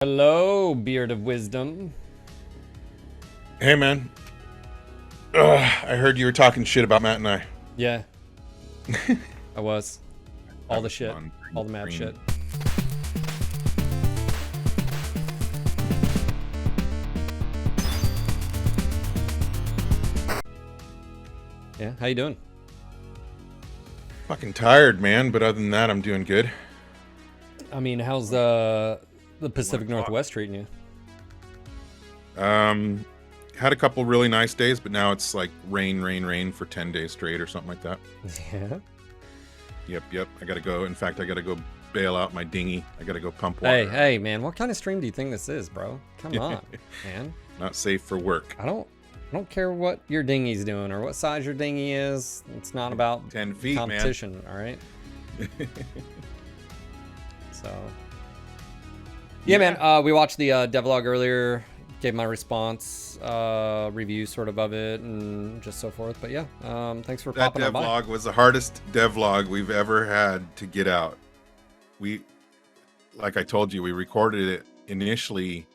Hello, Beard of Wisdom. Hey, man. I heard you were talking shit about Matt and I. Yeah, I was. All That the was shit. fun. All the mad shit. Yeah, how you doing? Fucking tired, man. But other than that, I'm doing good. I mean, how's the Pacific Northwest treating you? Had a couple really nice days, but now it's like rain for 10 days straight or something like that. Yeah. Yep. I gotta go. In fact, I gotta go bail out my dinghy. I gotta go pump water. Hey, man, what kind of stream do you think this is, bro? Come on, man. Not safe for work. I don't care what your dinghy's doing or what size your dinghy is. It's not about 10 feet, competition, all right? So, yeah, man. We watched the devlog earlier. Gave my response, review sort of it, and just so forth. But yeah, thanks for That popping on by. devlog was the hardest devlog we've ever had to get out. Like I told you, we recorded it initially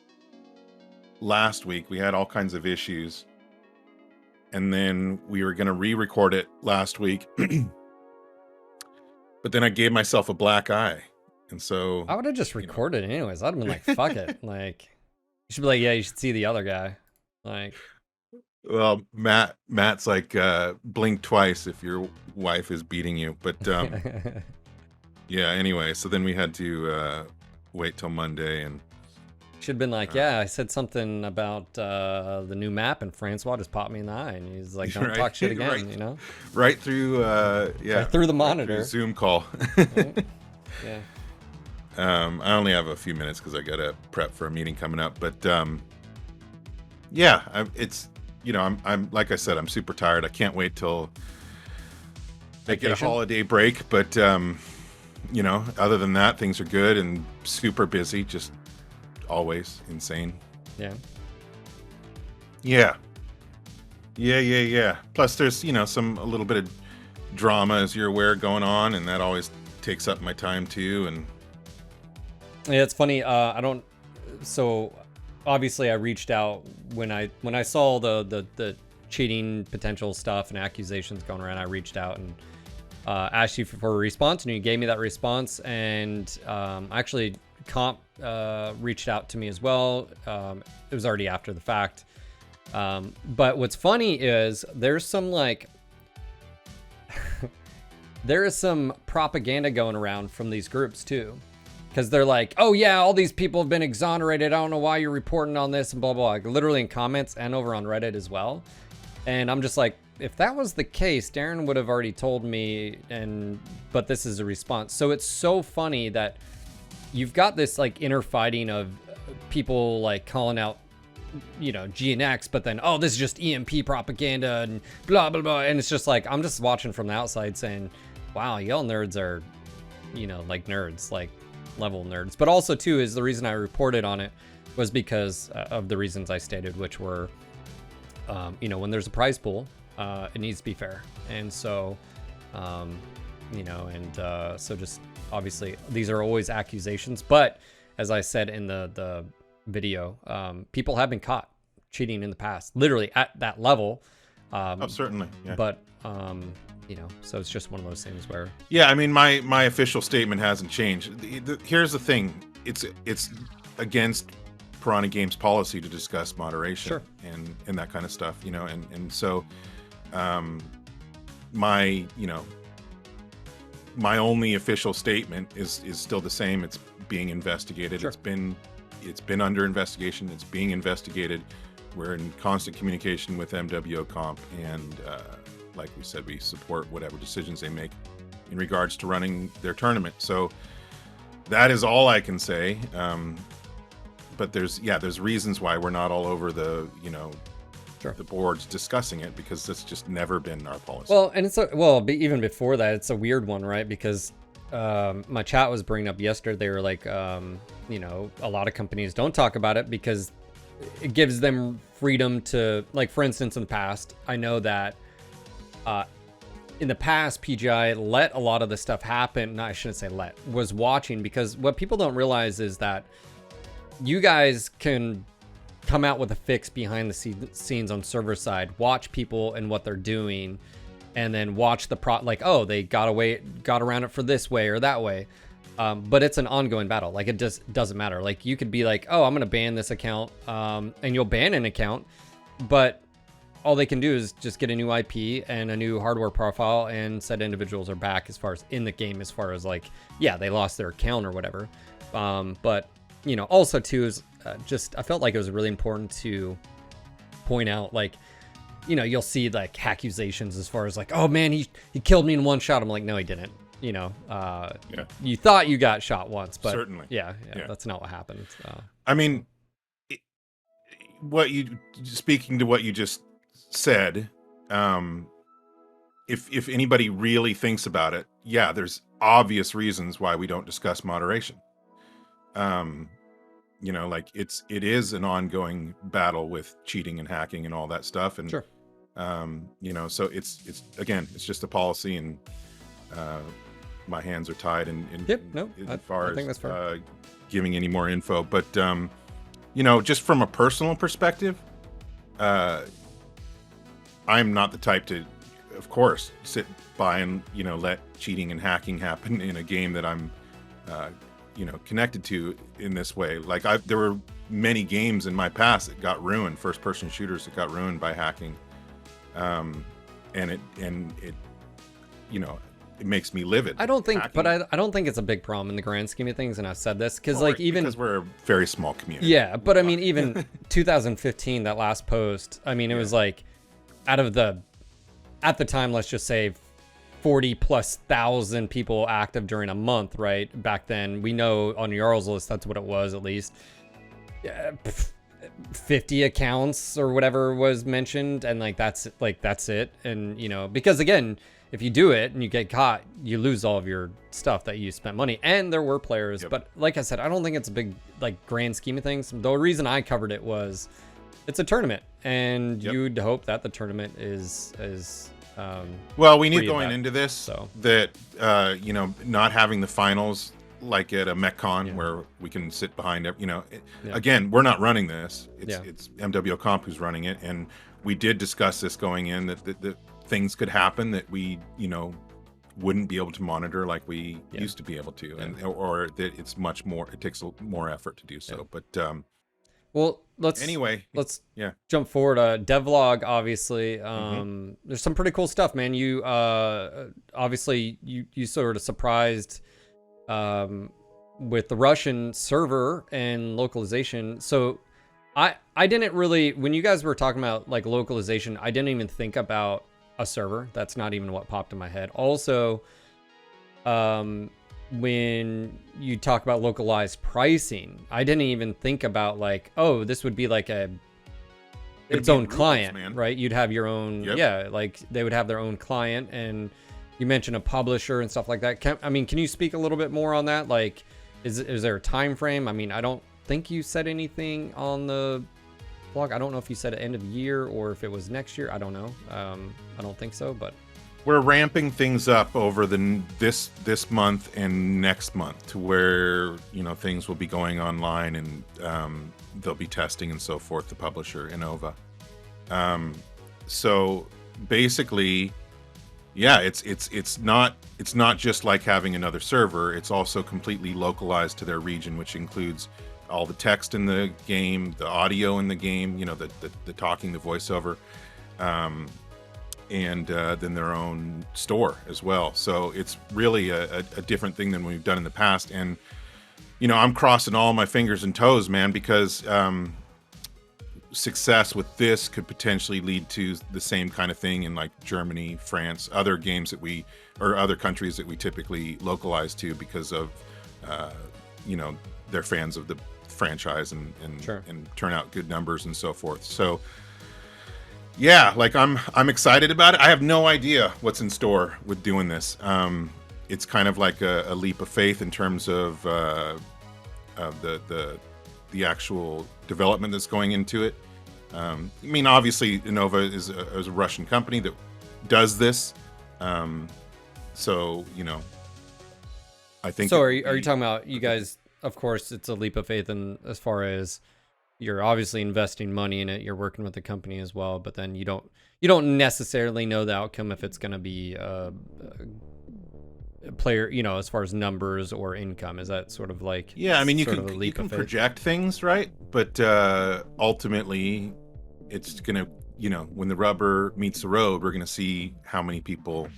last week. We had all kinds of issues. And then we were going to re-record it last week. But then I gave myself a black eye. And so I would have just recorded it anyways. I'd have been like, fuck it. Like, you should be like, yeah, you should see the other guy. Like, well, Matt's like, blink twice if your wife is beating you. But yeah, anyway, so then we had to wait till Monday, and should have been like, yeah, I said something about the new map, and Francois just popped me in the eye, and he's like, don't talk shit again, right, you know? Right through, Right through the monitor. Through Zoom call. Right? Yeah. I only have a few minutes because I got to prep for a meeting coming up, but yeah, it's, I'm like I said, I'm super tired. I can't wait till I get a holiday break, but other than that, things are good and super busy, just always insane. Yeah. Plus there's, a little bit of drama, as you're aware, going on, and that always takes up my time too. And yeah, it's funny. So obviously I reached out when I saw the cheating potential stuff and accusations going around. I reached out and asked you for a response, and you gave me that response. And actually, Comp reached out to me as well. It was already after the fact. But what's funny is there's some there is some propaganda going around from these groups too. Because they're like, oh yeah, all these people have been exonerated. I don't know why you're reporting on this and blah, blah, blah. Literally in comments and over on Reddit as well. And I'm just like, if that was the case, Daeron would have already told me, but this is a response. So it's so funny that you've got this like inner fighting of people like calling out, GNX, but then, oh, this is just EMP propaganda and blah, blah, blah. And it's just like, I'm just watching from the outside saying, wow, y'all nerds are, like nerds, like level nerds. But also too is the reason I reported on it was because of the reasons I stated, which were, when there's a prize pool, it needs to be fair. And so, so just obviously these are always accusations, but as I said in the video, people have been caught cheating in the past, literally at that level. oh, certainly. Yeah. But, so it's just one of those things where. Yeah, I mean, my official statement hasn't changed. Here's the thing: it's against Piranha Games policy to discuss moderation, sure, and that kind of stuff, and so, my only official statement is still the same. It's being investigated. Sure. It's been under investigation. It's being investigated. We're in constant communication with MWO Comp, and like we said, we support whatever decisions they make in regards to running their tournament. So that is all I can say. But there's reasons why we're not all over the sure, the boards discussing it, because that's just never been our policy. Well, and even before that, it's a weird one, right? Because my chat was bringing up yesterday. They were like, a lot of companies don't talk about it because it gives them freedom to, like, for instance, in the past, I know that in the past, PGI let a lot of this stuff happen. No, I shouldn't say let, was watching, because what people don't realize is that you guys can come out with a fix behind the scenes on server side, watch people and what they're doing, and then watch the like, oh, they got around it for this way or that way. But it's an ongoing battle. Like, it just doesn't matter. Like, you could be like, oh, I'm going to ban this account, and you'll ban an account, but all they can do is just get a new IP and a new hardware profile, and said individuals are back as far as in the game, as far as like, yeah, they lost their account or whatever. But, you know, also too is just, I felt like it was really important to point out, like, you know, you'll see like accusations as far as like, oh man, he killed me in one shot. I'm like, no, he didn't. You know, you thought you got shot once, but certainly, yeah, that's not what happened. I mean, speaking to what you just said, if anybody really thinks about it, yeah, there's obvious reasons why we don't discuss moderation. You know, like it is an ongoing battle with cheating and hacking and all that stuff, and sure. You know, so it's again, it's just a policy, and my hands are tied as far as giving any more info. But you know, just from a personal perspective, I'm not the type to, of course, sit by and, you know, let cheating and hacking happen in a game that I'm you know, connected to in this way. Like, there were many games in my past that got ruined, first-person shooters that got ruined by hacking. And it, you know, it makes me livid. I don't think, but I don't think it's a big problem in the grand scheme of things. And I've said this because, like, even because we're a very small community. Yeah, but I mean, even 2015, that last post, I mean, it was like, out of at the time, let's just say 40,000+ people active during a month, right? Back then, we know on Jarl's list, that's what it was, at least. 50 accounts or whatever was mentioned, and like that's it. And, you know, because again, if you do it and you get caught, you lose all of your stuff that you spent money. And there were players, but like I said, I don't think it's a big, like, grand scheme of things. The reason I covered it was it's a tournament, and you'd hope that the tournament is well, we knew going into this that you know, not having the finals like at a MechCon where we can sit behind it, you know, again, we're not running this. It's MWO Comp who's running it, and we did discuss this going in, that things could happen that we, you know, wouldn't be able to monitor like we used to be able to, and or that it's much more, it takes more effort to do so. But well, let's jump forward. Devlog, obviously, there's some pretty cool stuff, man. You obviously you sort of surprised with the Russian server and localization. So I didn't really, when you guys were talking about like localization, I didn't even think about a server. That's not even what popped in my head. Also, when you talk about localized pricing, I didn't even think about like, oh, this would be like its own client, man. Right? You'd have your own, like they would have their own client, and you mentioned a publisher and stuff like that. Can you speak a little bit more on that? Like, is there a time frame? I mean, I don't think you said anything on the blog. I don't know if you said end of year or if it was next year. I don't know. I don't think so, but we're ramping things up over this month and next month to where, you know, things will be going online, and they'll be testing and so forth, the publisher Innova. So basically, yeah, it's not just like having another server. It's also completely localized to their region, which includes all the text in the game, the audio in the game, you know, the talking, the voiceover, and then their own store as well. So it's really a different thing than we've done in the past. And, you know, I'm crossing all my fingers and toes, man, because success with this could potentially lead to the same kind of thing in like Germany, France, other games or other countries that we typically localize to because of, you know, they're fans of the franchise and turn out good numbers and so forth. So yeah, like I'm excited about it. I have no idea what's in store with doing this. It's kind of like a leap of faith in terms of the actual development that's going into it. I mean, obviously, Innova is a Russian company that does this. So, you know, I think. So, are you talking about you guys of course, it's a leap of faith, and as far as you're obviously investing money in it, you're working with the company as well, but then you don't necessarily know the outcome if it's going to be a player, as far as numbers or income. Is that sort of like Yeah, you sort of a can leap of faith? project things, right? But ultimately, it's gonna, when the rubber meets the road, we're gonna see how many people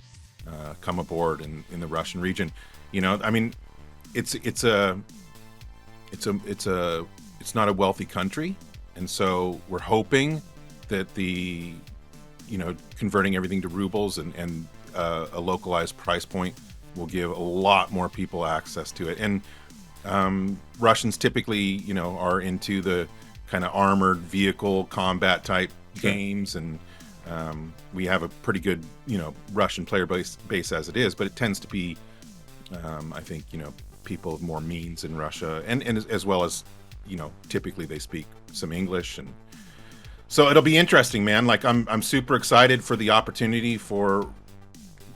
come aboard in the Russian region. It's not a wealthy country, and so we're hoping that the converting everything to rubles and a localized price point will give a lot more people access to it. And Russians typically are into the kind of armored vehicle combat type games, and we have a pretty good Russian player base as it is, but it tends to be I think people of more means in Russia, and as well as typically they speak some English. And so it'll be interesting, man. Like I'm super excited for the opportunity for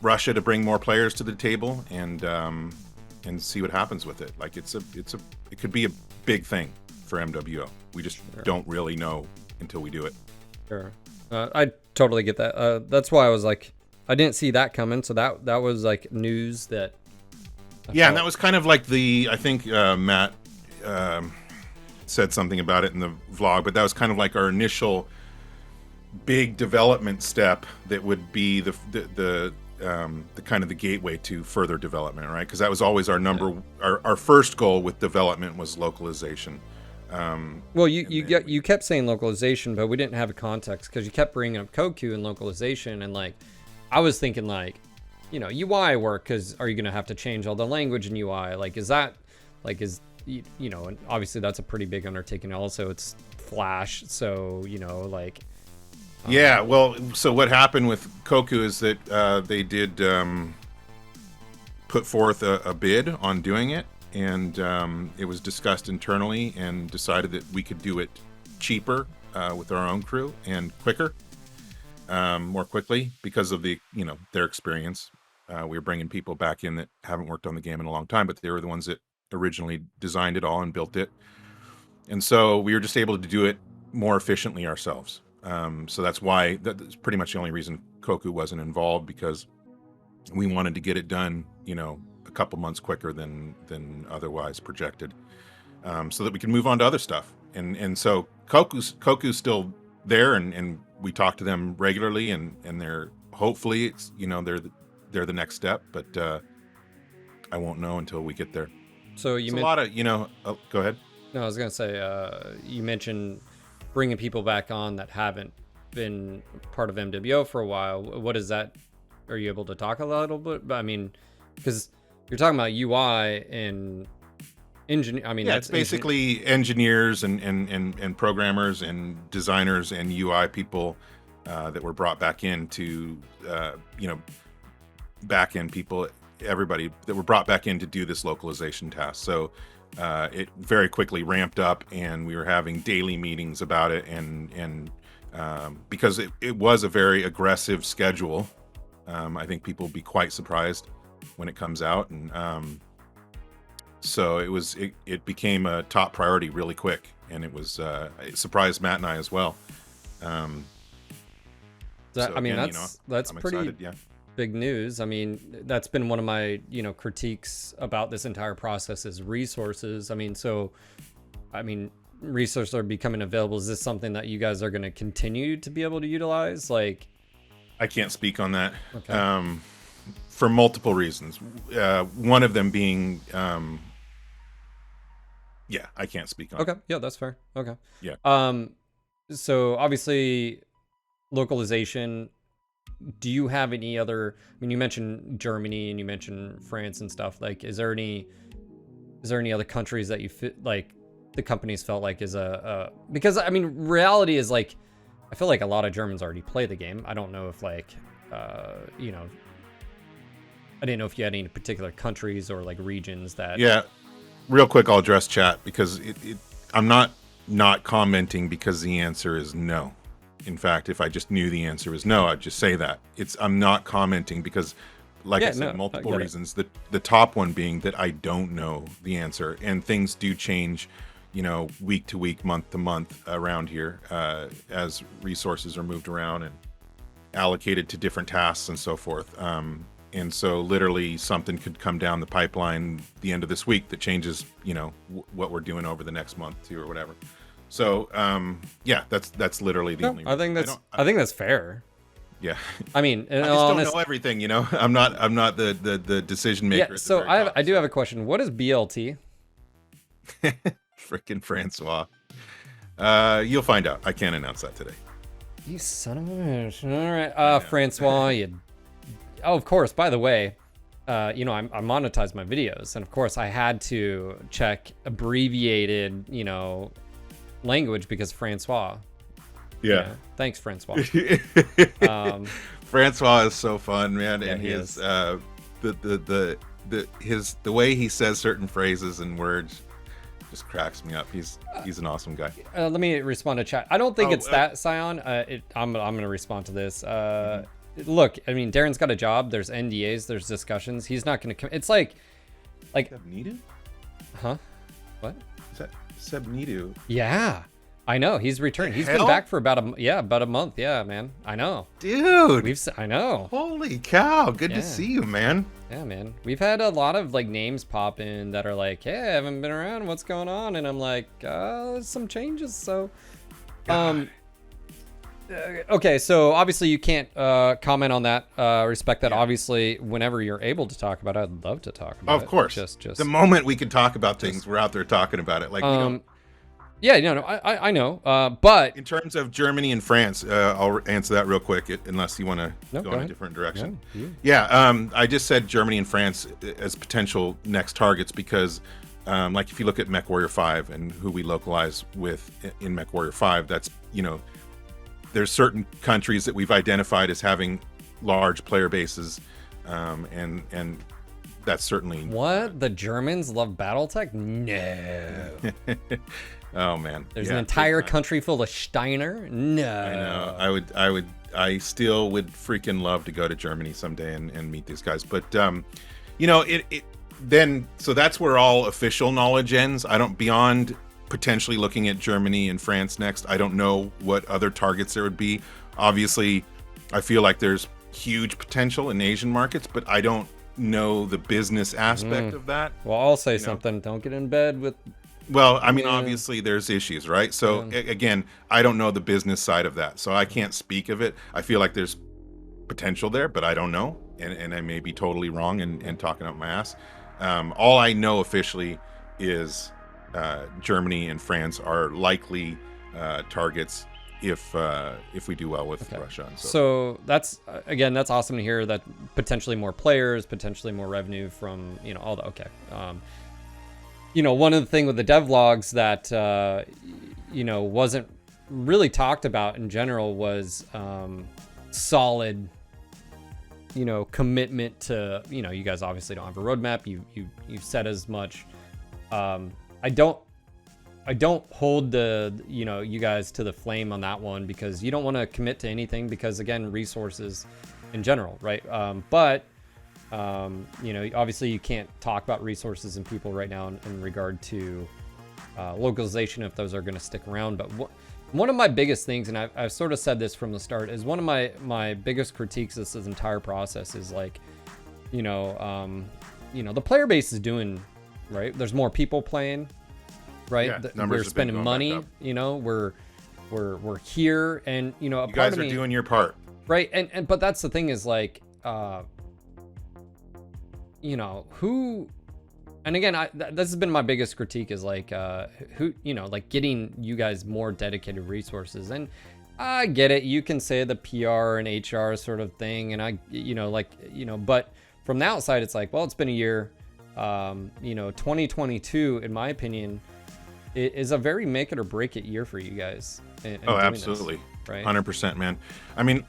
Russia to bring more players to the table and see what happens with it. Like it could be a big thing for MWO. We just don't really know until we do it. Sure. I totally get that. That's why I was like, I didn't see that coming. So that was like news that. And that was kind of like I think Matt said something about it in the vlog, but that was kind of like our initial big development step that would be the kind of the gateway to further development, right? Because that was always our first goal with development was localization. Well, you kept saying localization, but we didn't have a context because you kept bringing up Koku and localization, and like I was thinking like, UI work, because are you going to have to change all the language in UI? Like, is that like and obviously that's a pretty big undertaking. Also, it's Flash, so like. Yeah, well, so what happened with Koku is that they did put forth a bid on doing it, and it was discussed internally and decided that we could do it cheaper with our own crew and quicker, more quickly because of their experience. We were bringing people back in that haven't worked on the game in a long time, but they were the ones that originally designed it all and built it. And so we were just able to do it more efficiently ourselves. So that's pretty much the only reason Koku wasn't involved, because we wanted to get it done, a couple months quicker than otherwise projected, so that we can move on to other stuff. And so Koku's still there, and we talk to them regularly, and they're hopefully it's, they're the next step, but I won't know until we get there. So a lot of go ahead. No, I was gonna say you mentioned bringing people back on that haven't been part of MWO for a while. What is that? Are you able to talk a little bit? But because you're talking about UI and engineer. That's basically engineers and programmers and designers and UI people that were brought back in to back end people, everybody that were brought back in to do this localization task. So it very quickly ramped up, and we were having daily meetings about it, and because it was a very aggressive schedule. I think people will be quite surprised when it comes out, and so it became a top priority really quick, and it surprised Matt and I as well. That's pretty excited, big news. That's been one of my critiques about this entire process is resources. Resources are becoming available. Is this something that you guys are going to continue to be able to utilize? Like, I can't speak on that. Okay. For multiple reasons. One of them being I can't speak on Okay. it. Yeah, that's fair. Okay. Yeah. So obviously localization, do you have any other, you mentioned Germany and you mentioned France and stuff, like is there any other countries that you fit, like the companies felt like is because reality is like I feel like a lot of Germans already play the game. I don't know if I didn't know if you had any particular countries or like regions that. Yeah, real quick, I'll address chat because I'm not commenting because the answer is no. In fact, if I just knew the answer was no, I'd just say that. I'm not commenting because like Yeah, I said, no, I multiple get it. reasons. The top one being that I don't know the answer, and things do change, week to week, month to month around here, as resources are moved around and allocated to different tasks and so forth. And so literally something could come down the pipeline the end of this week that changes, what we're doing over the next month too, or whatever. So, yeah, that's literally the only reason. I think that's fair. Yeah. I mean, in I all just don't know everything, I'm not the decision maker. Yeah, at the so very top, I do have a question. What is BLT? Frickin' Francois. You'll find out. I can't announce that today. You son of a bitch. All right, Francois, Oh, of course, by the way, I monetize my videos, and of course I had to check abbreviated, language because Francois. Yeah. Thanks, Francois. Francois is so fun, man, and he his is. the way he says certain phrases and words just cracks me up. He's an awesome guy. Let me respond to chat. I don't think it's that, Scion. I'm gonna respond to this. Look, I mean, Daeron's got a job. There's NDAs. There's discussions. He's not gonna come. It's like, Seb Nidu? huh? What? Is that Seb Nidu? Yeah, I know. He's returned. He's been back for about a month. Yeah, man. I know. Dude. I know. Holy cow. Good to see you, man. Yeah, man. We've had a lot of names pop in that are like, hey, I haven't been around. What's going on? And I'm like, there's some changes. So, okay. So obviously you can't comment on that. Respect that. Yeah. Obviously, whenever you're able to talk about it, I'd love to talk about it. Of course. Just the moment we can talk about things, we're out there talking about it. Like, yeah, no, I know. But in terms of Germany and France, I'll answer that real quick, unless you want to go in a different direction. I just said Germany and France as potential next targets because, if you look at Mechwarrior 5 and who we localize with in Mechwarrior 5, that's, there's certain countries that we've identified as having large player bases, and that's certainly what the Germans love BattleTech. No. Oh man, there's an entire country full of Steiner. No, I know. I still would freaking love to go to Germany someday and meet these guys. But then so that's where all official knowledge ends. I don't beyond potentially looking at Germany and France next. I don't know what other targets there would be. Obviously, I feel like there's huge potential in Asian markets, but I don't know the business aspect of that. Well, I'll say something. Don't get in bed with. Well, I mean, obviously there's issues, right? So again, I don't know the business side of that, so I can't speak of it. I feel like there's potential there, but I don't know, and I may be totally wrong and talking out my ass. All I know officially is Germany and France are likely targets if we do well with Russia. And so that's that's awesome to hear that potentially more players, potentially more revenue from all the one of the things with the devlogs that, wasn't really talked about in general was solid, commitment to, you guys obviously don't have a roadmap. You've said as much. I don't hold you guys to the flame on that one because you don't want to commit to anything because, again, resources in general, right? But obviously you can't talk about resources and people right now in regard to localization if those are going to stick around. But one of my biggest things, and I've sort of said this from the start, is one of my biggest critiques of this entire process is the player base is doing right. There's more people playing, right? Yeah, we're spending money. We're here, and you guys are doing your part, right? And but that's the thing is who, and again, this has been my biggest critique is who, getting you guys more dedicated resources. And I get it. You can say the PR and HR sort of thing. And but from the outside, it's like, well, it's been a year. 2022, in my opinion, is a very make it or break it year for you guys. Oh, absolutely. This, right. 100%, man. I mean,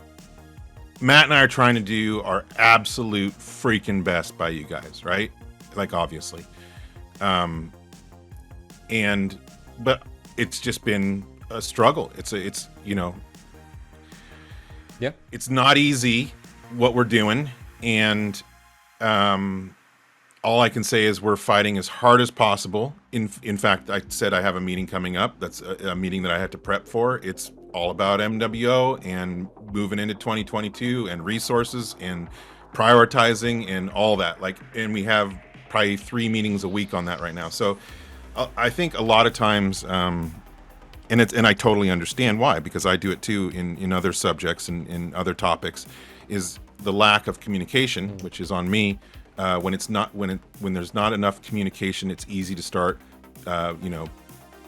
Matt and I are trying to do our absolute freaking best by you guys, right? Obviously. But it's just been a struggle. It's yeah. It's not easy what we're doing. And All I can say is we're fighting as hard as possible. In fact, I said I have a meeting coming up. That's a meeting that I had to prep for. It's all about MWO and moving into 2022 and resources and prioritizing and all that. And we have probably 3 meetings a week on that right now. So I think a lot of times, and I totally understand why, because I do it too in other subjects and in other topics, is the lack of communication, which is on me. When there's not enough communication, it's easy to start,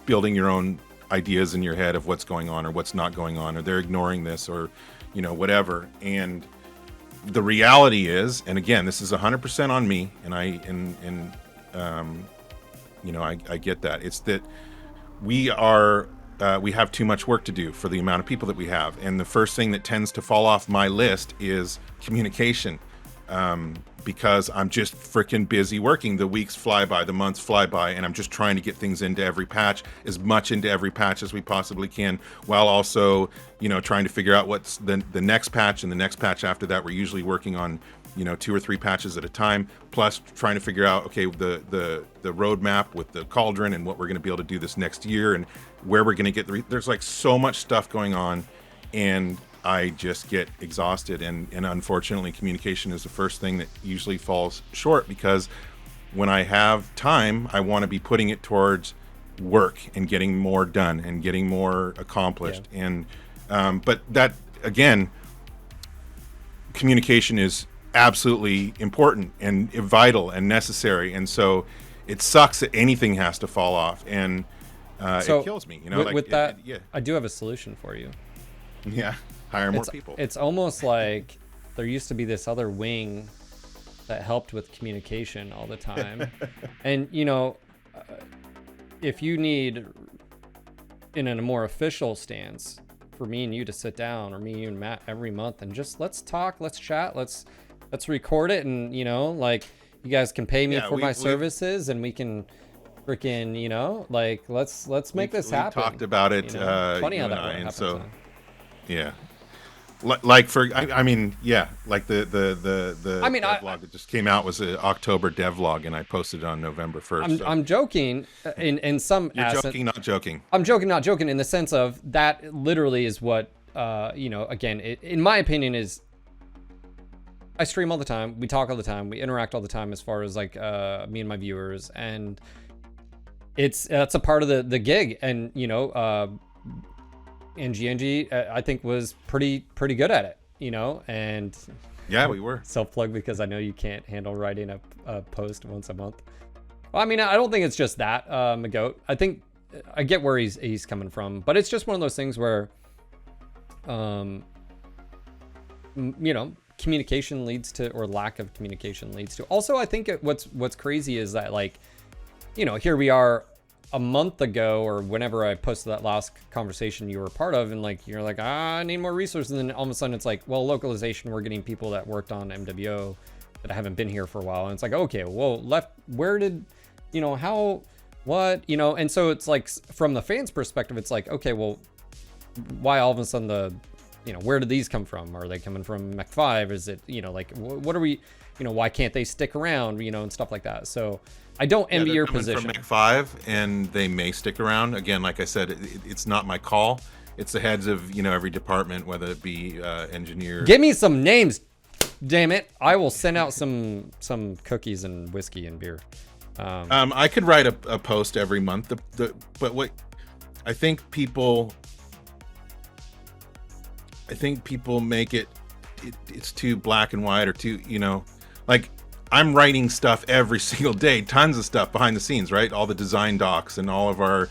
building your own ideas in your head of what's going on or what's not going on, or they're ignoring this, or, whatever. And the reality is, and again, this is 100% on me, and I get that. It's that we have too much work to do for the amount of people that we have. And the first thing that tends to fall off my list is communication. Because I'm just freaking busy working. The weeks fly by, the months fly by, and I'm just trying to get things into every patch, as much into every patch as we possibly can, while also, trying to figure out what's the next patch and the next patch after that. We're usually working on, 2 or 3 patches at a time, plus trying to figure out, okay, the roadmap with the cauldron and what we're going to be able to do this next year and where we're going to get there's like so much stuff going on, and I just get exhausted, and unfortunately communication is the first thing that usually falls short, because when I have time, I want to be putting it towards work and getting more done and getting more accomplished. Yeah. And but that, again, communication is absolutely important and vital and necessary, and so it sucks that anything has to fall off, and it kills me, with that. I do have a solution for you. Yeah. Hire more people. It's almost like there used to be this other wing that helped with communication all the time. And, if you need, in a more official stance, for me and you to sit down, or me, you and Matt, every month, and just let's talk, let's chat, let's record it, and, you guys can pay me for my services, and we can freaking, let's make this happen. We talked about it, funny how that happens. So, yeah. Like the devlog that just came out was an October devlog, and I posted it on November 1st. I'm joking in some You're joking, not joking. I'm joking, not joking, in the sense of that literally is what, again, in my opinion, is I stream all the time, we talk all the time, we interact all the time, as far as like me and my viewers, and that's a part of the gig. And NG I think was pretty good at it, and yeah, we were. Self-plug, because I know you can't handle writing a post once a month. Well, I mean, I don't think it's just that, Magoat. I think I get where he's coming from, but it's just one of those things where, communication leads to, or lack of communication leads to. Also, I think what's crazy is that, like, here we are a month ago, or whenever I posted that last conversation you were a part of, and like you're like, I need more resources, and then all of a sudden it's like, well, localization, we're getting people that worked on MWO that haven't been here for a while, and it's like, okay, well, where did, how, what, and so it's like, from the fans' perspective, it's like, okay, well, why all of a sudden where did these come from? Are they coming from Mech 5? Is it, like, what are we, why can't they stick around, and stuff like that. So I don't envy your position. From Mech 5, and they may stick around. Again, like I said, it's not my call. It's the heads of, every department, whether it be engineer. Give me some names, damn it. I will send out some cookies and whiskey and beer. I could write a post every month, but what I think people make it's too black and white, or too, like, I'm writing stuff every single day, tons of stuff behind the scenes, right? All the design docs and all of our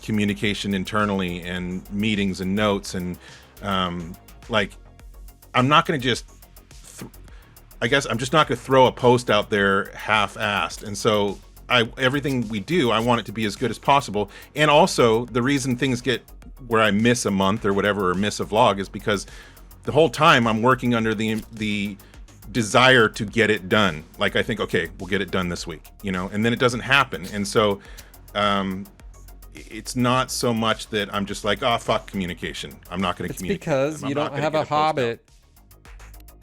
communication internally, and meetings and notes, and like, I'm not going to just, I guess I'm just not going to throw a post out there half-assed. And so everything we do, I want it to be as good as possible. And also, the reason things get where I miss a month or whatever, or miss a vlog, is because the whole time I'm working under the desire to get it done. Like, I think, okay, we'll get it done this week, and then it doesn't happen. And so it's not so much that I'm just like, oh, fuck communication, I'm not going to communicate. It's because you don't have a habit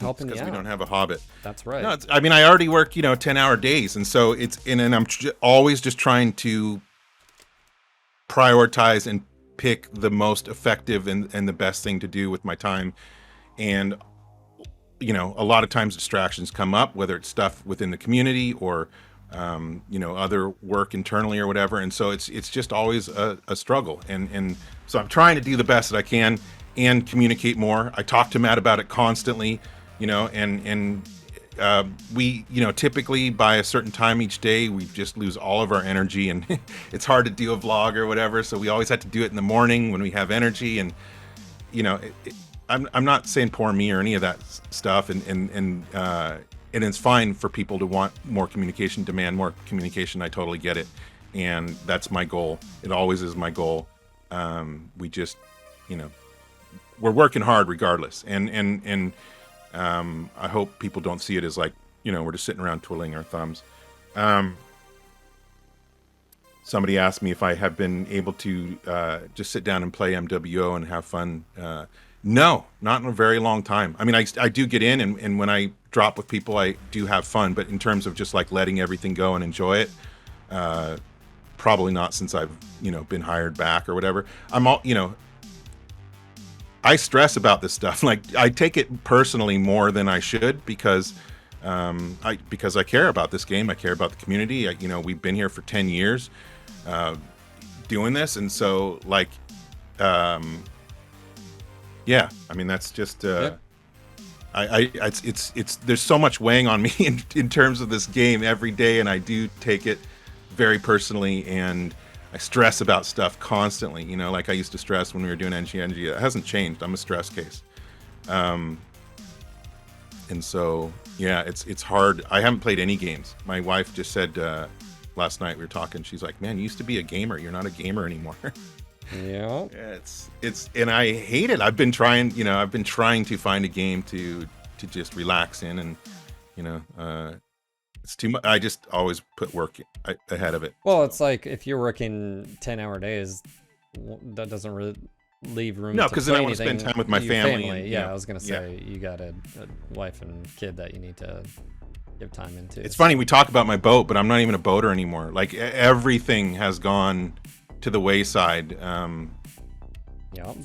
helping you because out. we don't have a Hobbit. That's right. No, I mean, I already work 10-hour days, and so and I'm always just trying to prioritize and pick the most effective and the best thing to do with my time. And a lot of times distractions come up, whether it's stuff within the community or other work internally or whatever. And so it's just always a struggle. And so I'm trying to do the best that I can and communicate more. I talk to Matt about it constantly, and we, typically by a certain time each day, we just lose all of our energy, and it's hard to do a vlog or whatever. So we always have to do it in the morning when we have energy. And, I'm not saying poor me or any of that stuff. And it's fine for people to want more communication, demand more communication. I totally get it. And that's my goal. It always is my goal. We just, we're working hard regardless. And I hope people don't see it as like, we're just sitting around twiddling our thumbs. Somebody asked me if I have been able to just sit down and play MWO and have fun. No, not in a very long time. I mean, I do get in, and when I drop with people, I do have fun. But in terms of just like letting everything go and enjoy it, probably not since I've been hired back or whatever. I stress about this stuff. Like, I take it personally more than I should because I care about this game. I care about the community. We've been here for 10 years doing this, and so like. Yeah, I mean, that's just it's there's so much weighing on me in terms of this game every day, and I do take it very personally, and I stress about stuff constantly. Like I used to stress when we were doing NG. It hasn't changed. I'm a stress case, and so yeah, it's hard. I haven't played any games. My wife just said last night we were talking. She's like, "Man, you used to be a gamer. You're not a gamer anymore." Yeah. It's and I hate it. I've been trying to find a game to just relax in, and it's too much. I just always put work ahead of it. Well, it's like if you're working 10-hour days, that doesn't really leave room. No, because then I want to spend time with my family. Yeah, I was gonna say you got a wife and kid that you need to give time into. It's funny, we talk about my boat, but I'm not even a boater anymore. Like everything has gone to the wayside.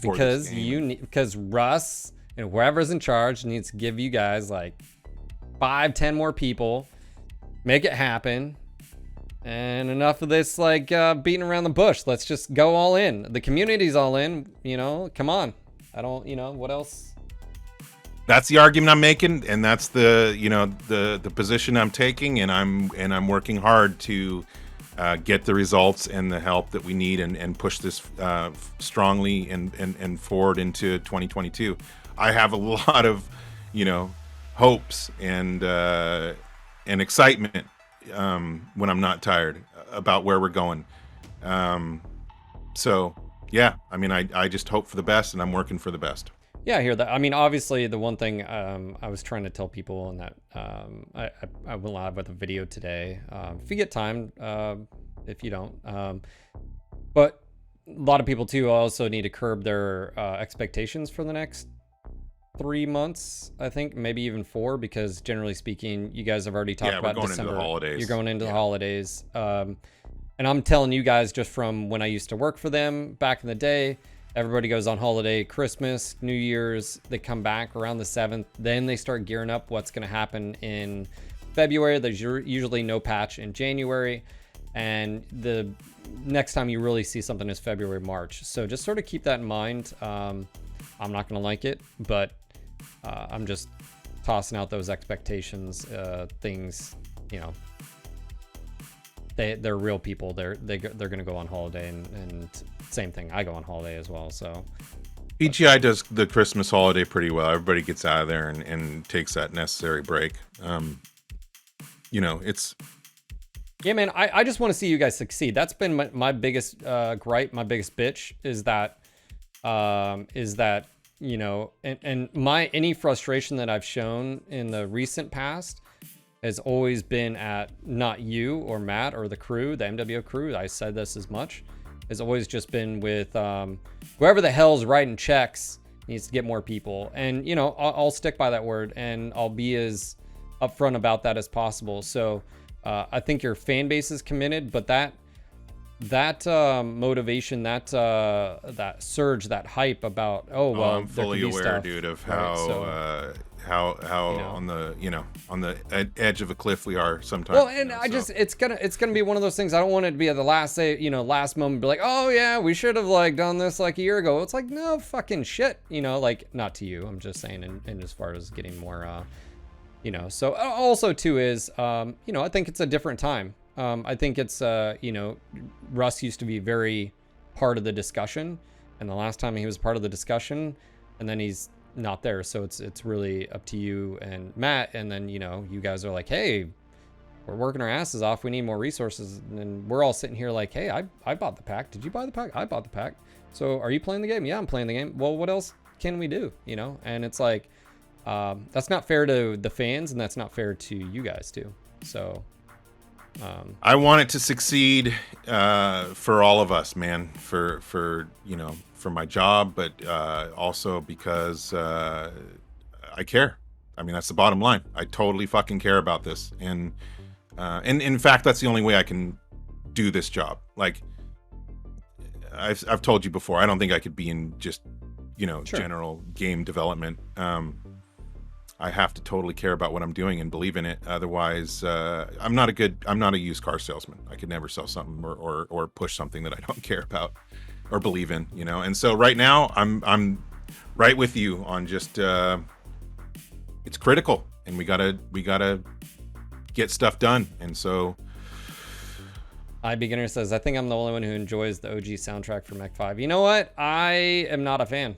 Because Russ and whoever's in charge needs to give you guys like 5-10 more people, make it happen, and enough of this like beating around the bush. Let's just go all in. The community's all in. Come on. I don't. What else? That's the argument I'm making, and that's the the position I'm taking, and I'm working hard to get the results and the help that we need, and push this strongly and forward into 2022. I have a lot of hopes and excitement when I'm not tired about where we're going. So yeah, I mean, I just hope for the best, and I'm working for the best. Yeah, I hear that. I mean, obviously, the one thing I was trying to tell people, and that I went live with a video today. If you get time, if you don't, but a lot of people too also need to curb their expectations for the next 3 months. I think maybe even 4, because generally speaking, you guys have already talked about December. Into the holidays. You're going into the holidays, and I'm telling you guys just from when I used to work for them back in the day. Everybody goes on holiday, Christmas, New Year's, they come back around the 7th. Then they start gearing up what's going to happen in February. There's usually no patch in January. And the next time you really see something is February, March. So just sort of keep that in mind. I'm not going to like it, but I'm just tossing out those expectations, things, they're real people. They're going to go on holiday, and same thing. I go on holiday as well. So BGI does the Christmas holiday pretty well. Everybody gets out of there and takes that necessary break. It's. Yeah, man, I just want to see you guys succeed. That's been my biggest gripe, my biggest bitch is that and my any frustration that I've shown in the recent past has always been at not you or Matt or the crew, the MWO crew. I said this as much. Has always just been with whoever the hell's writing checks needs to get more people. And, you know, I'll stick by that word, and I'll be as upfront about that as possible. So I think your fan base is committed, but that motivation, that surge, that hype about, I'm fully aware, stuff, dude, of how right? on the edge of a cliff we are sometimes. Well, and it's gonna be one of those things. I don't want it to be at the last moment, be like, oh yeah, we should have like done this like a year ago. It's like, no fucking shit, you know, like, not to you, I'm just saying, and as far as getting more, you know. So also too is, you know, I think it's a different time. I think it's, you know, Russ used to be very part of the discussion, and the last time he was part of the discussion, and then he's not there. So it's really up to you and Matt, and then, you know, you guys are like, hey, we're working our asses off, we need more resources, and then we're all sitting here like, hey, I bought the pack. Did you buy the pack? I bought the pack. So are you playing the game? Yeah, I'm playing the game. Well, what else can we do? You know, and it's like, that's not fair to the fans, and that's not fair to you guys too. So I want it to succeed for all of us, man. For you know, for my job, but also because I care. I mean, that's the bottom line. I totally fucking care about this, and in fact, that's the only way I can do this job. Like, I've told you before, I don't think I could be in just, you know, Sure. general game development. I have to totally care about what I'm doing and believe in it. Otherwise, I'm not a used car salesman. I could never sell something or push something that I don't care about or believe in, you know? And so right now I'm right with you on just, it's critical, and we gotta get stuff done. And so iBeginner says, I think I'm the only one who enjoys the OG soundtrack for Mech 5. You know what? I am not a fan.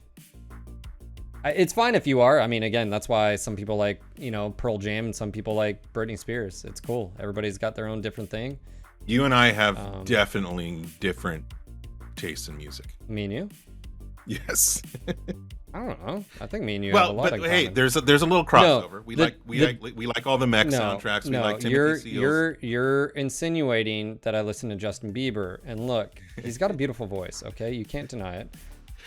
It's fine if you are. I mean, again, that's why some people like, you know, Pearl Jam, and some people like Britney Spears. It's cool. Everybody's got their own different thing. You and I have definitely different tastes in music. Me and you? Yes. I don't know. I think me and you have a lot in common. Hey, there's a little crossover. No, we like all the mech soundtracks. We like Timothy Seals. You're insinuating that I listen to Justin Bieber, and look, he's got a beautiful voice. Okay, you can't deny it.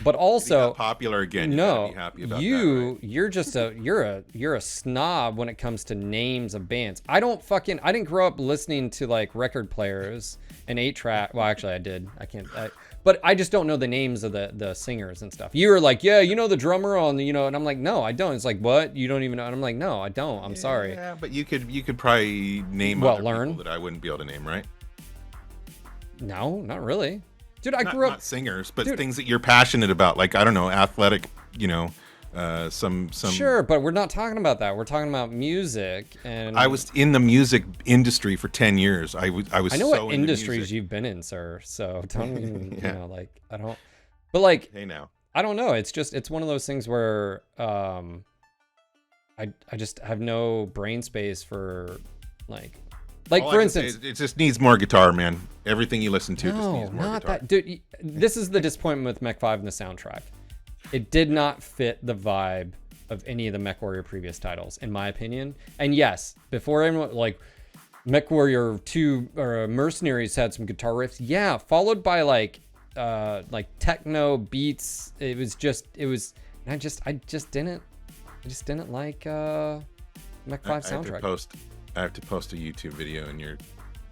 But also, he got popular again. No, be happy about that, right? You're just you're a snob when it comes to names of bands. I didn't grow up listening to like record players and 8-track. Well, actually, I did. But I just don't know the names of the singers and stuff. You were like, yeah, you know the drummer on the, you know, and I'm like, no, I don't. It's like, what? You don't even know? And I'm like, no, I don't. I'm sorry. Yeah, but you could probably name other people that I wouldn't be able to name, right? No, not really. Dude, I grew up... Not singers, but things that you're passionate about, like, I don't know, athletic, you know, some... Sure, but we're not talking about that. We're talking about music, and... I was in the music industry for 10 years. I know what industries you've been in, sir, so don't even, you know, like, I don't... But, like... Hey, now. I don't know. It's just, it's one of those things where I just have no brain space for, like... Like, for instance, it just needs more guitar, man. Everything you listen to just needs more not guitar. That, dude. This is the disappointment with Mech 5 and the soundtrack. It did not fit the vibe of any of the Mechwarrior previous titles, in my opinion. And yes, before anyone, like, Mechwarrior 2 or Mercenaries had some guitar riffs, yeah, followed by like techno beats. I just didn't like Mech 5 soundtrack. I have to post a YouTube video in your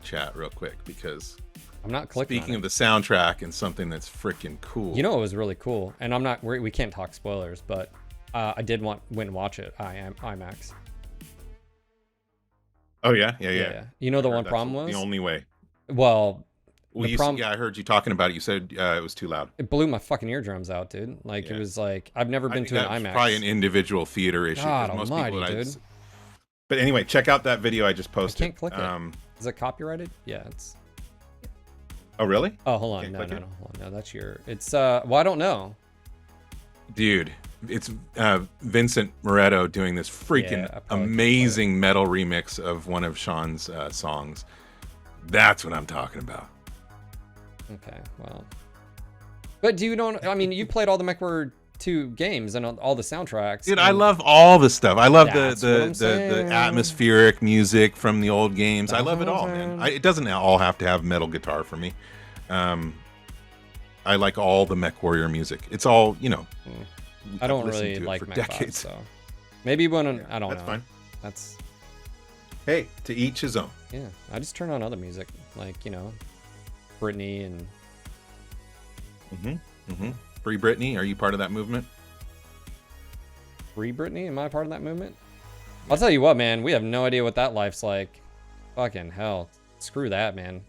chat real quick, because I'm not clicking. Speaking of the soundtrack and something that's freaking cool. You know, it was really cool, and we can't talk spoilers, but I did went and watch it. IMAX. Oh yeah. You know, the one problem was the only way. Well, I heard you talking about it. You said it was too loud. It blew my fucking eardrums out, dude. Like, It was like, I've never been to an IMAX. Probably an individual theater issue. God almighty, dude. But anyway, check out that video I just posted. I can't click it. Is it copyrighted? Yeah, it's... Oh, really? Oh, hold on. No, that's your... It's, well, I don't know. Dude, it's Vincent Moretto doing this freaking amazing metal remix of one of Sean's songs. That's what I'm talking about. Okay, well... But you played all the Mechwarrior 2 games and all the soundtracks. Dude, I love all the stuff. I love the atmospheric music from the old games. I love it all, man. It doesn't all have to have metal guitar for me. I like all the Mechwarrior music. It's all, you know, I don't listened really to it like for mech bots, decades. so maybe when I don't That's know. fine. That's Hey, to each his own. yeah. I just turn on other music, like Britney and Free Britney, are you part of that movement? Free Britney. Am I part of that movement? I'll tell you what, man. We have no idea what that life's like. Fucking hell. Screw that, man.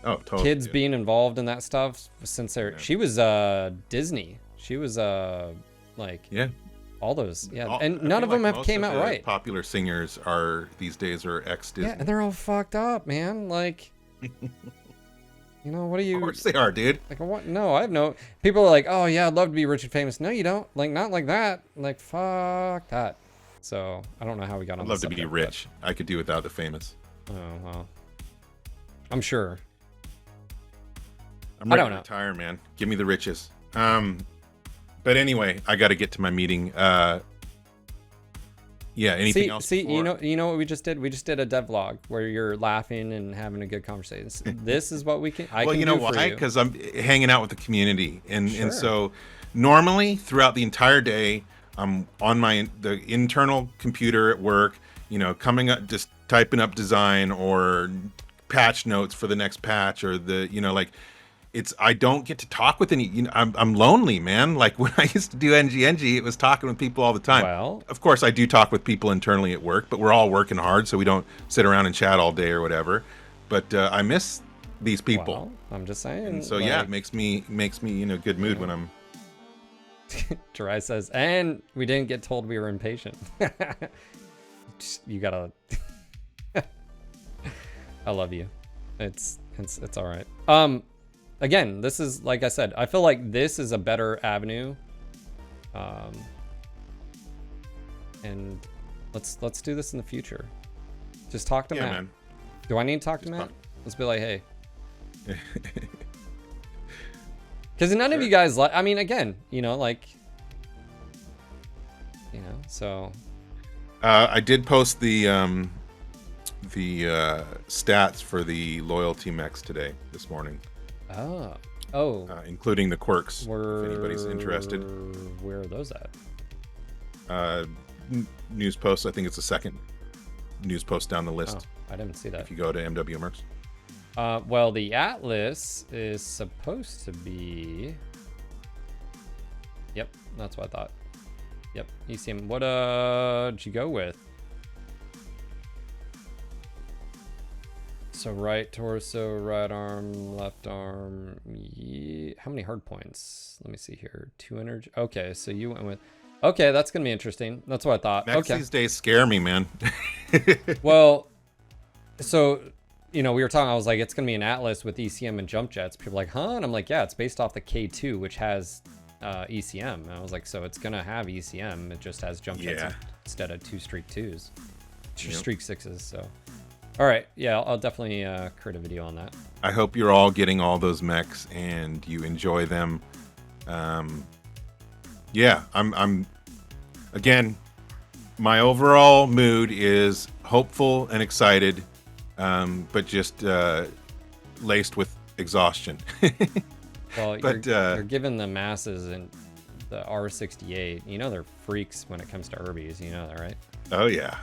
Oh, totally. Kids yeah. being involved in that stuff since they're. She was Disney. She was like Yeah. all those. Yeah, I and feel none of them like have most came of out the right. Popular singers are these days are ex-Disney. Yeah, and they're all fucked up, man. Like, what are you? Of course they are, dude. Like, what? No, I have no. People are like, oh yeah, I'd love to be rich and famous. No, you don't. Like, not like that. Like, fuck that. So I don't know how we got on. I'd love the to be subject, rich. I could do without the famous. But, oh well. I'm sure. I'm I ready don't to know. retire, man. Give me the riches. But anyway, I got to get to my meeting. Yeah. Anything else? See, before? you know what we just did? We just did a devlog where you're laughing and having a good conversation. This is what we can. Well, you know why? Because I'm hanging out with the community, and Sure. so normally throughout the entire day, I'm on the internal computer at work. Coming up, just typing up design or patch notes for the next patch, or I don't get to talk with any. I'm lonely, man. Like when I used to do NG, it was talking with people all the time. Well, Of course, I do talk with people internally at work, but we're all working hard, so we don't sit around and chat all day or whatever. But I miss these people. well, I'm just saying. And so yeah, it makes me in a good mood when I'm. Jirai says, and we didn't get told we were impatient. You gotta. I love you. It's all right. Again, this is like I said. I feel like this is a better avenue. And let's do this in the future. Just talk to Matt. Man. Do I need to talk to Just Matt? talk. Let's be like, hey. Because none of you guys like. I mean, again, so. I did post the stats for the loyalty mechs this morning, Oh. including the quirks. If anybody's interested. Where are those at? News post. I think it's the second news post down the list. I didn't see that. If you go to MW Mercs. Well, the Atlas is supposed to be. Yep, that's what I thought. Yep, ECM. What did you go with? So right torso, right arm, left arm. Yeah. How many hard points? Let me see here. 2 energy. Okay, so you went with. Okay, that's gonna be interesting. That's what I thought. Mechs Okay. these days scare me, man. Well, so we were talking. I was like, it's gonna be an Atlas with ECM and jump jets. People are like, huh? And I'm like, yeah, it's based off the K2, which has ECM. And I was like, so it's gonna have ECM. It just has jump jets instead of 2 streak 2s, streak 6s. So, all right, yeah, I'll definitely create a video on that. I hope you're all getting all those mechs and you enjoy them. Yeah, I'm again, my overall mood is hopeful and excited, but just laced with exhaustion. Well, But, you're giving the masses and the R68. They're freaks when it comes to Urbies. You know that, right? Oh yeah,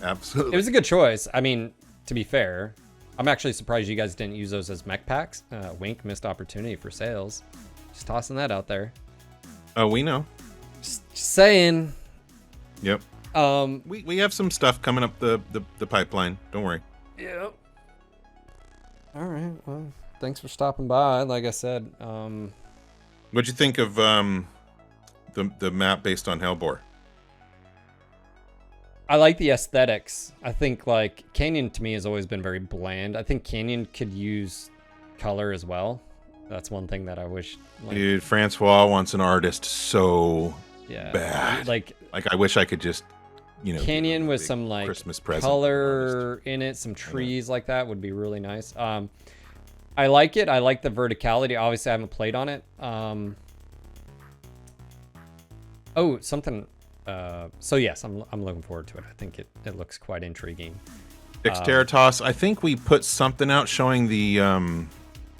absolutely. It was a good choice. I mean, to be fair, I'm actually surprised you guys didn't use those as mech packs. Wink, missed opportunity for sales. Just tossing that out there. Oh, we know. Just saying. Yep. We have some stuff coming up the pipeline. Don't worry. Yep. All right. Well, thanks for stopping by. Like I said, What'd you think of the map based on Hellbore? I like the aesthetics. I think like Canyon to me has always been very bland. I think Canyon could use color as well. That's one thing that I wish. Dude, Francois wants an artist so bad. Like I wish I could just, Canyon give him a with big some like Christmas present color in it, some trees like that would be really nice. I like it. I like the verticality. Obviously, I haven't played on it. Oh, something. So yes, I'm looking forward to it. I think it looks quite intriguing. Dexteritas, I think we put something out showing the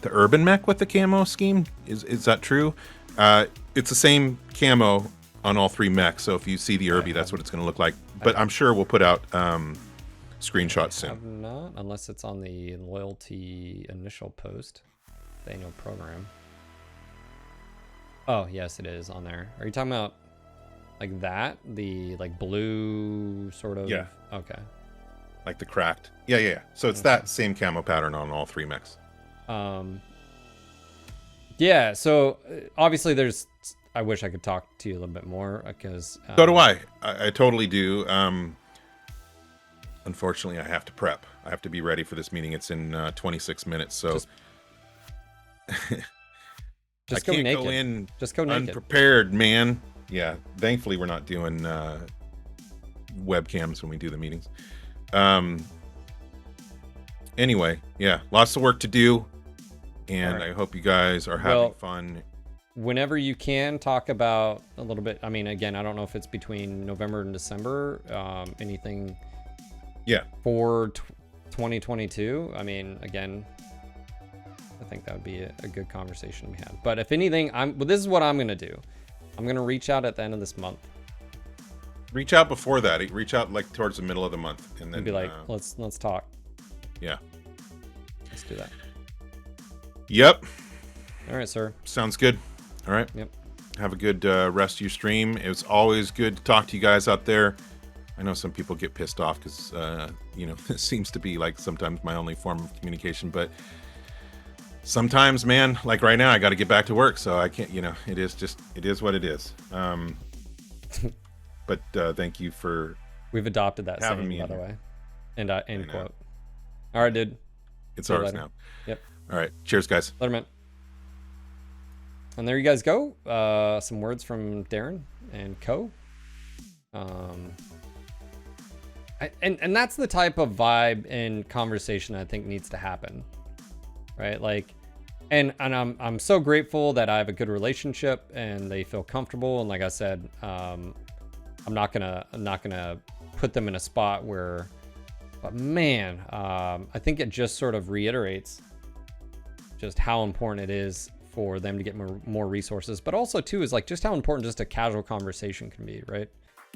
urban mech with the camo scheme. Is that true? It's the same camo on all 3 mechs. So if you see the Irby, that's what it's going to look like. But I'm sure we'll put out screenshots soon. Have not, unless it's on the loyalty initial post, the annual program. Oh, yes, it is on there. Are you talking about like that? The like blue sort of? Yeah. Okay. Like the cracked. Yeah. So it's that same camo pattern on all 3 mechs. Yeah, so obviously I wish I could talk to you a little bit more because... so do I. I totally do. Unfortunately, I have to prep. I have to be ready for this meeting. It's in 26 minutes, so... Just I go can't naked. go in just go naked. unprepared, man. Yeah, thankfully we're not doing webcams when we do the meetings. Anyway, yeah, lots of work to do, and I hope you guys are having fun. Whenever you can, talk about a little bit. I mean, again, I don't know if it's between November and December. Anything for 2022. I mean, again, I think that would be a good conversation we had. But if anything, this is what I'm going to do. I'm going to reach out at the end of this month. Reach out before that. Reach out like towards the middle of the month, and then be like, let's talk. Yeah. Let's do that. Yep. All right, sir. Sounds good. All right. Yep. Have a good rest of your stream. It's always good to talk to you guys out there. I know some people get pissed off because, this seems to be like sometimes my only form of communication. But sometimes, man, like right now, I got to get back to work. So I can't, it is what it is. But thank you for... We've adopted that saying, by the way. And end quote. All right, dude. It's ours now. Yep. All right. Cheers, guys. Later, man. And there you guys go. Some words from Daeron and Co. And that's the type of vibe and conversation I think needs to happen, right? Like, and I'm so grateful that I have a good relationship and they feel comfortable. And like I said, I'm not gonna put them in a spot where, but man, I think it just sort of reiterates just how important it is for them to get more resources, but also too is like just how important just a casual conversation can be, right?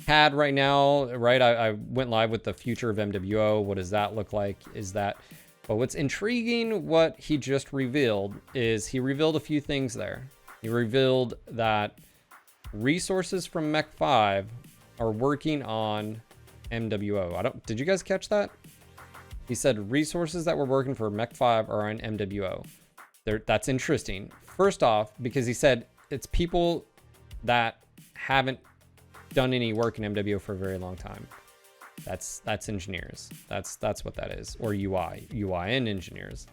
CAD right now, right? I went live with the future of MWO. What does that look like? But what's intriguing, what he just revealed is he revealed a few things there. He revealed that resources from Mech 5 are working on MWO. Did you guys catch that? He said resources that were working for Mech 5 are on MWO. That's interesting. First off, because he said it's people that haven't done any work in MWO for a very long time. That's engineers. That's what that is, or UI and engineers.